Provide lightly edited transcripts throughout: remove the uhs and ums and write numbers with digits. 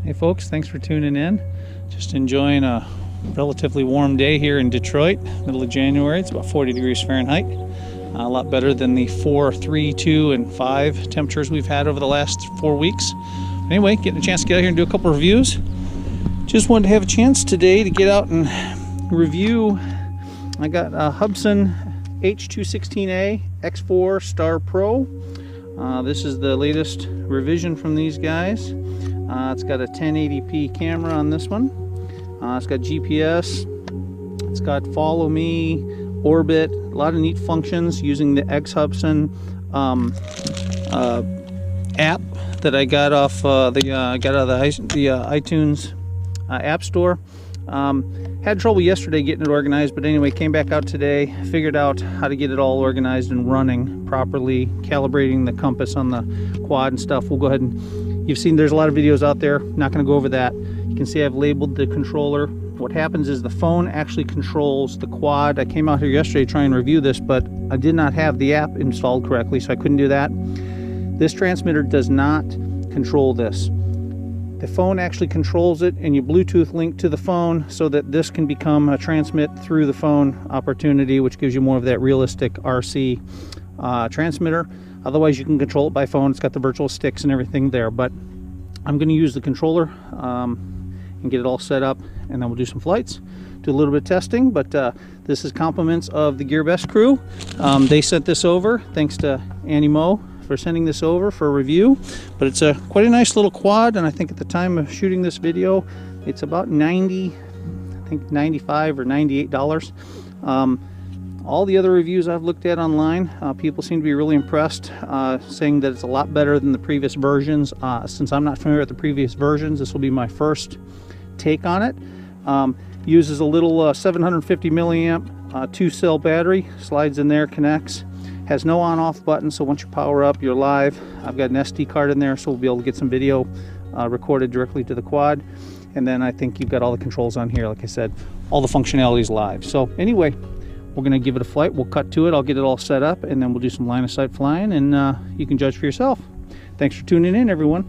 Hey folks, thanks for tuning in. Just enjoying a relatively warm day here in Detroit, middle of January. It's about 40 degrees Fahrenheit. A lot better than the 4, 3, 2, and 5 temperatures we've had over the last 4 weeks. Anyway, getting a chance to get out here and do a couple of reviews. Just wanted to have a chance today to get out and review. I got a Hubsan H216A X4 Star Pro. This is the latest revision from these guys. It's got a 1080p camera on this one. It's got GPS. It's got follow me, orbit, a lot of neat functions using the Hubsan app that I got off the iTunes app store. Had trouble yesterday getting it organized, but anyway, came back out today, figured out how to get it all organized and running properly, calibrating the compass on the quad and stuff. We'll go ahead and, you've seen there's a lot of videos out there, not going to go over that. You can see I've labeled the controller. What happens is the phone actually controls the quad. I came out here yesterday trying to review this, but I did not have the app installed correctly, so I couldn't do that. This transmitter does not control this. The phone actually controls it, and you Bluetooth link to the phone so that this can become a transmit through the phone opportunity, which gives you more of that realistic RC transmitter. Otherwise, you can control it by phone. It's got the virtual sticks and everything there, but I'm going to use the controller and get it all set up, and then we'll do some flights, do a little bit of testing. But this is compliments of the Gearbest crew. They sent this over. Thanks to ANNY for sending this over for a review. But it's quite a nice little quad, and I think at the time of shooting this video it's about $95 or $98. All the other reviews I've looked at online, people seem to be really impressed, saying that it's a lot better than the previous versions. Since I'm not familiar with the previous versions, this will be my first take on it. Uses a little 750 milliamp 2-cell battery, slides in there, connects. Has no on-off button, so once you power up, you're live. I've got an SD card in there, so we'll be able to get some video recorded directly to the quad. And then I think you've got all the controls on here. Like I said, all the functionalities live. So anyway, we're gonna give it a flight. We'll cut to it. I'll get it all set up, and then we'll do some line of sight flying, and you can judge for yourself. Thanks for tuning in, everyone.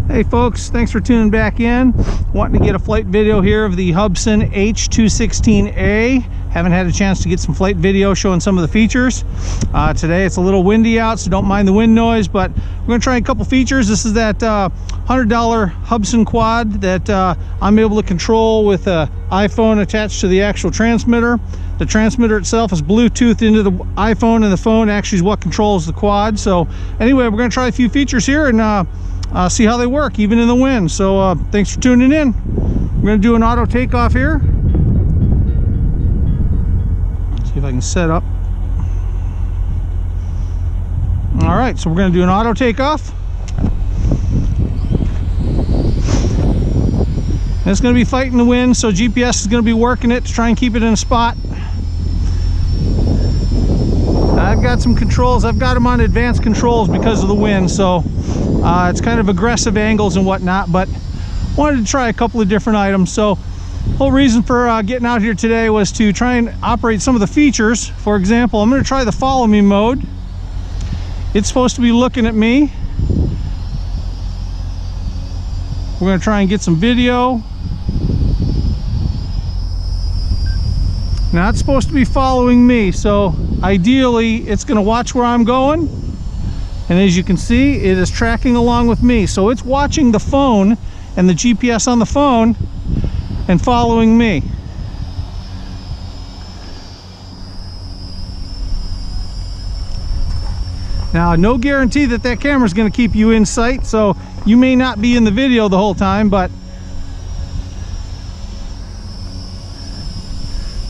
Hey folks, thanks for tuning back in. Wanting to get a flight video here of the Hubsan H216A. Haven't had a chance to get some flight video showing some of the features. Today it's a little windy out, so don't mind the wind noise, but we're going to try a couple features. This is that $100 Hubsan quad that I'm able to control with an iPhone attached to the actual transmitter. The transmitter itself is Bluetooth into the iPhone, and the phone actually is what controls the quad. So anyway, we're going to try a few features here and see how they work even in the wind. So thanks for tuning in. We're going to do an auto takeoff here. See if I can set up. All right, so we're going to do an auto takeoff. And it's going to be fighting the wind, so GPS is going to be working it to try and keep it in a spot. I've got some controls. I've got them on advanced controls because of the wind, so it's kind of aggressive angles and whatnot, but wanted to try a couple of different items. So whole reason for getting out here today was to try and operate some of the features. For example, I'm going to try the follow me mode. It's supposed to be looking at me. We're going to try and get some video. Now it's supposed to be following me, so ideally it's going to watch where I'm going, and as you can see, it is tracking along with me. So it's watching the phone and the GPS on the phone and following me. Now, no guarantee that that camera is going to keep you in sight, so you may not be in the video the whole time, but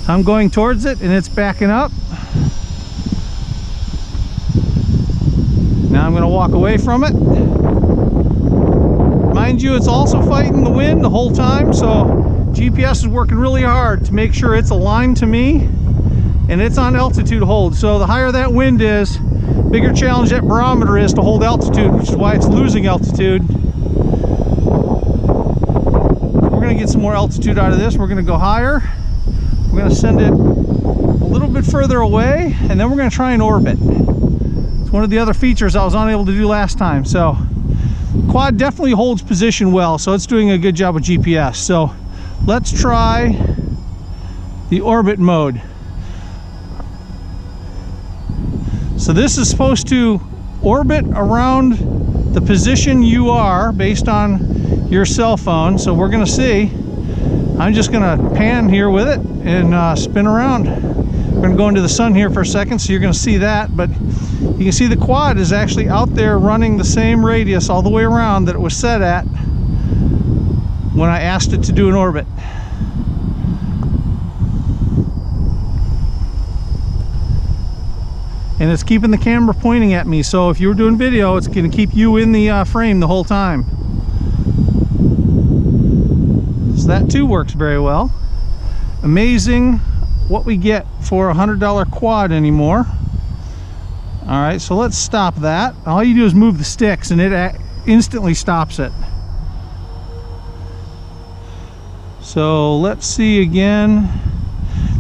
I'm going towards it and it's backing up. Now I'm going to walk away from it. Mind you, it's also fighting the wind the whole time, so GPS is working really hard to make sure it's aligned to me, and it's on altitude hold. So the higher that wind is, bigger challenge that barometer is to hold altitude, which is why it's losing altitude. We're going to get some more altitude out of this. We're going to go higher. We're going to send it a little bit further away, and then we're going to try and orbit. It's one of the other features I was unable to do last time. So quad definitely holds position well, so it's doing a good job with GPS. So let's try the orbit mode. So this is supposed to orbit around the position you are based on your cell phone. So we're going to see. I'm just going to pan here with it and spin around. We're going to go into the sun here for a second, so you're going to see that. But you can see the quad is actually out there running the same radius all the way around that it was set at when I asked it to do an orbit. And it's keeping the camera pointing at me, so if you were doing video, it's going to keep you in the frame the whole time. So that too works very well. Amazing what we get for a $100 quad anymore. All right, so let's stop that. All you do is move the sticks and it instantly stops it. So let's see again.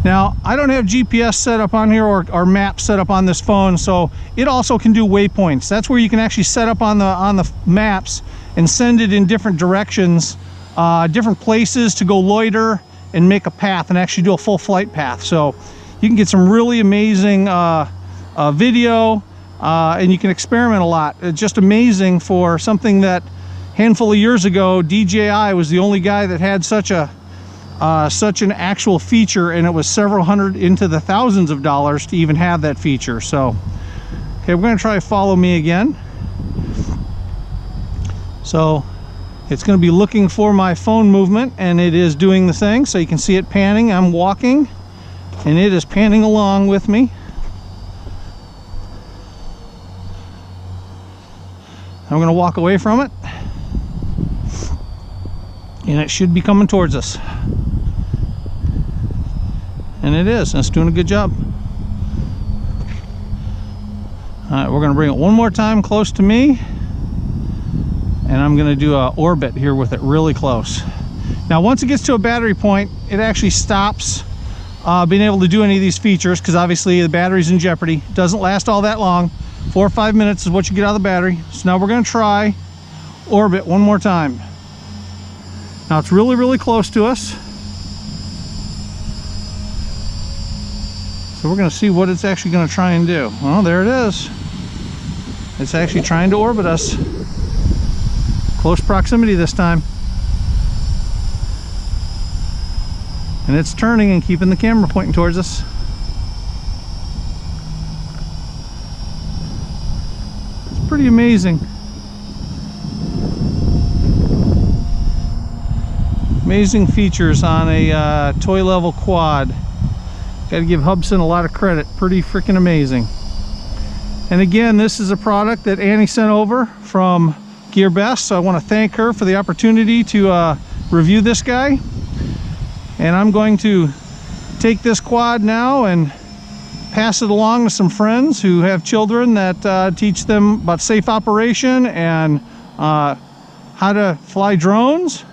Now, I don't have GPS set up on here or maps set up on this phone, so it also can do waypoints. That's where you can actually set up on the maps and send it in different directions, different places to go loiter and make a path and actually do a full flight path. So you can get some really amazing video, and you can experiment a lot. It's just amazing for something that a handful of years ago, DJI was the only guy that had such an actual feature, and it was several hundred into the thousands of dollars to even have that feature. So okay, we're going to try follow me again. So it's going to be looking for my phone movement, and it is doing the thing. So you can see it panning. I'm walking and it is panning along with me. I'm going to walk away from it, and it should be coming towards us. And it is, and it's doing a good job. All right, we're going to bring it one more time close to me, and I'm going to do an orbit here with it really close. Now, once it gets to a battery point, it actually stops being able to do any of these features, because obviously the battery's in jeopardy. It doesn't last all that long. 4 or 5 minutes is what you get out of the battery. So now we're going to try orbit one more time. Now it's really, really close to us. So we're going to see what it's actually going to try and do. Well, there it is. It's actually trying to orbit us. Close proximity this time. And it's turning and keeping the camera pointing towards us. It's pretty amazing. Amazing features on a toy level quad. Got to give Hubsan a lot of credit. Pretty freaking amazing. And again, this is a product that Annie sent over from Gearbest, so I want to thank her for the opportunity to review this guy. And I'm going to take this quad now and pass it along to some friends who have children that teach them about safe operation and how to fly drones.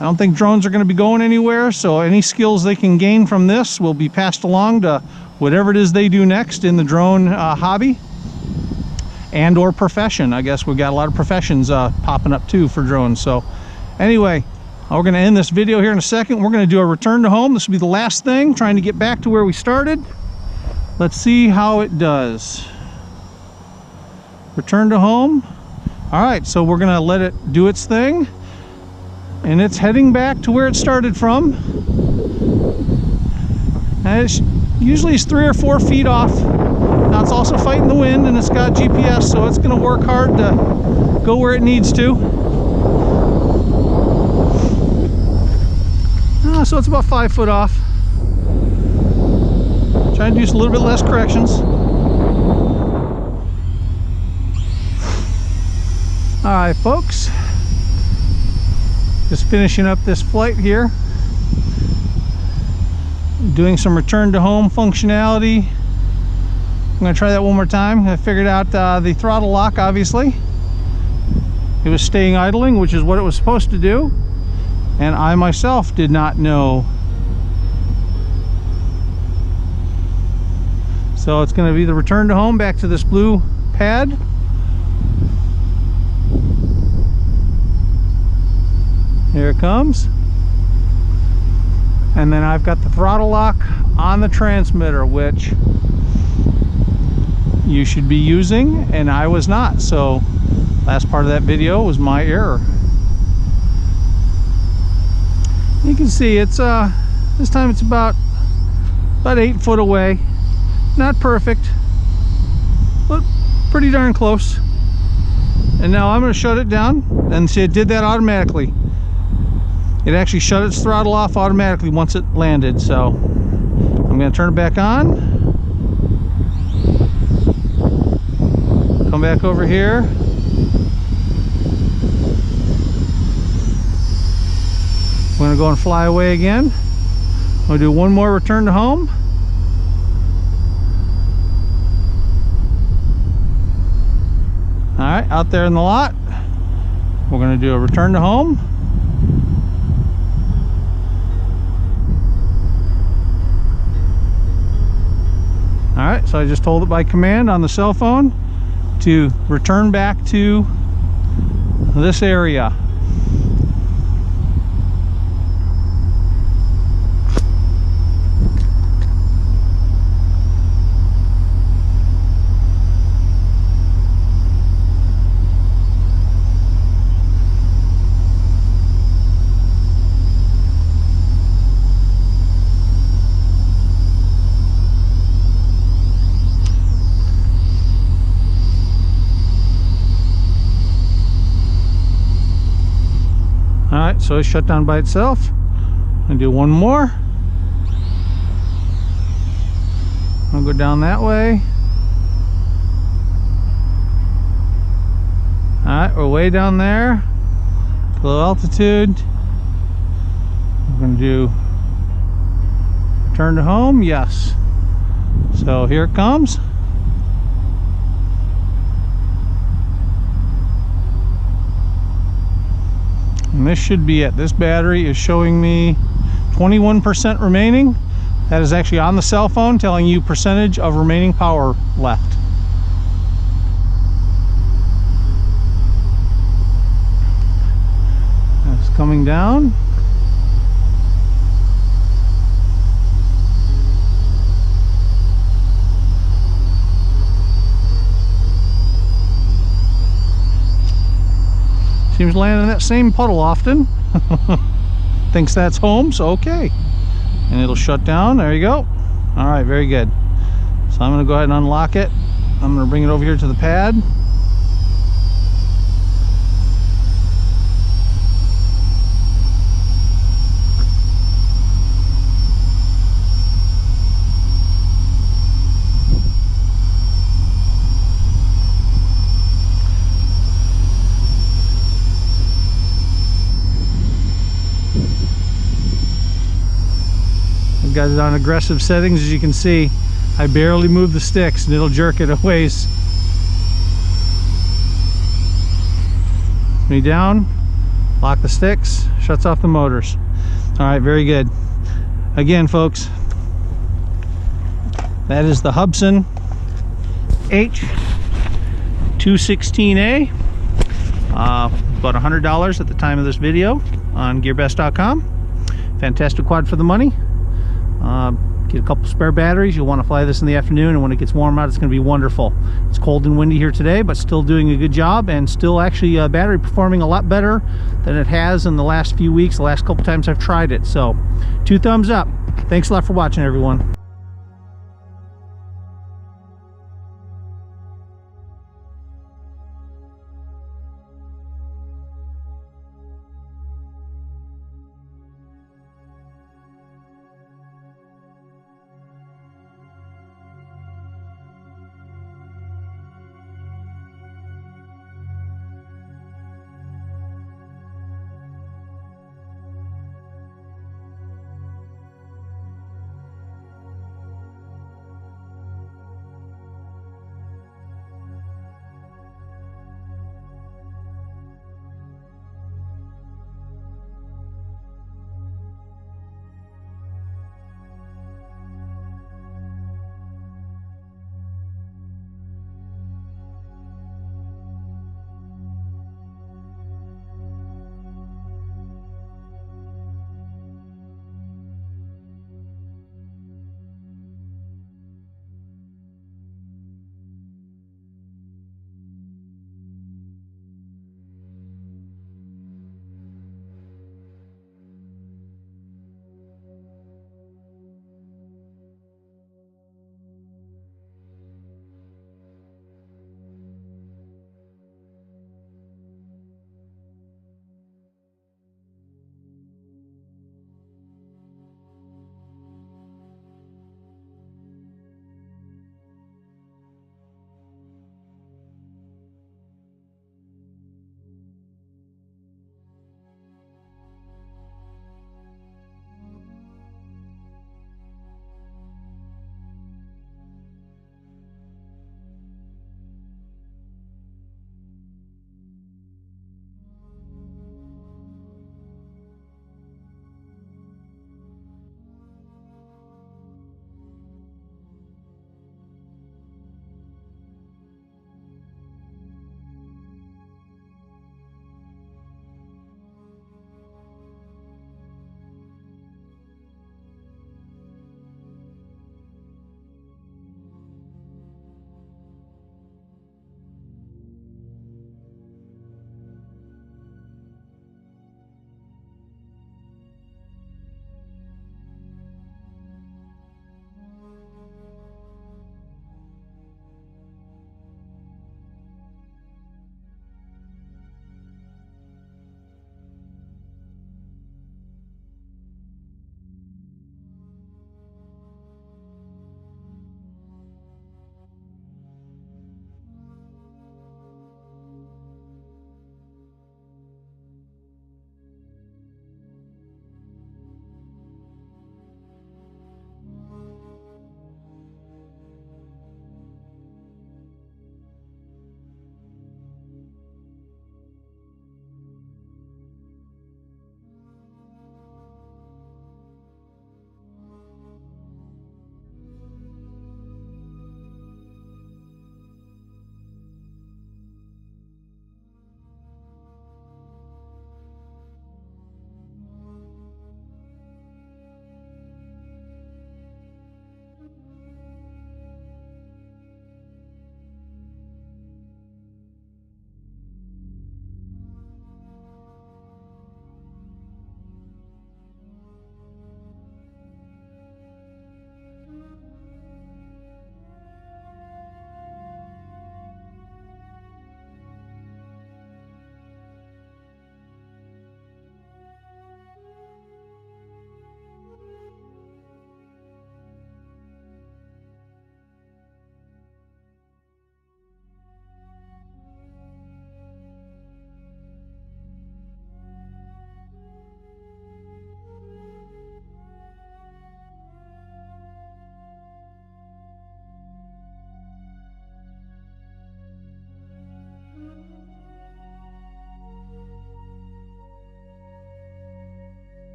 I don't think drones are going to be going anywhere, so any skills they can gain from this will be passed along to whatever it is they do next in the drone hobby and or profession. I guess we've got a lot of professions popping up too for drones. So anyway, we're going to end this video here in a second. We're going to do a return to home. This will be the last thing, trying to get back to where we started. Let's see how it does. Return to home. All right, so we're going to let it do its thing. And it's heading back to where it started from. And it's usually 3 or 4 feet off. Now it's also fighting the wind, and it's got GPS, so it's going to work hard to go where it needs to. So it's about 5 foot off. Trying to do a little bit less corrections. All right, folks. Just finishing up this flight here. Doing some return to home functionality. I'm going to try that one more time. I figured out the throttle lock, obviously. It was staying idling, which is what it was supposed to do. And I myself did not know So it's going to be the return to home back to this blue pad. Here it comes. And then I've got the throttle lock on the transmitter, which you should be using, and I was not. So last part of that video was my error. You can see it's this time it's about 8 foot away. Not perfect, but pretty darn close. And now I'm going to shut it down, and see, it did that automatically. It actually shut its throttle off automatically once it landed. So I'm going to turn it back on, come back over here, I'm going to go and fly away again. I'm going to do one more return to home. Alright, out there in the lot, we're going to do a return to home. Alright, so I just told it by command on the cell phone to return back to this area. Alright, so it's shut down by itself. I'm going to do one more. I'll go down that way. Alright, we're way down there. Low altitude. I'm going to do return to home. Yes. So here it comes. And this should be it. This battery is showing me 21% remaining. That is actually on the cell phone telling you percentage of remaining power left. That's coming down. Seems to land in that same puddle often. Thinks that's home, so okay. And it'll shut down. There you go. All right, very good. So I'm going to go ahead and unlock it. I'm going to bring it over here to the pad. Got it on aggressive settings. As you can see, I barely move the sticks and it'll jerk it a ways. Me down, lock the sticks, shuts off the motors. All right, very good. Again, folks, that is the Hubsan H216A. About $100 at the time of this video on Gearbest.com. Fantastic quad for the money. Get a couple spare batteries. You'll want to fly this in the afternoon, and when it gets warm out, it's going to be wonderful. It's cold and windy here today, but still doing a good job, and still actually battery performing a lot better than it has in the last few weeks, the last couple times I've tried it. So 2 thumbs up. Thanks a lot for watching, everyone.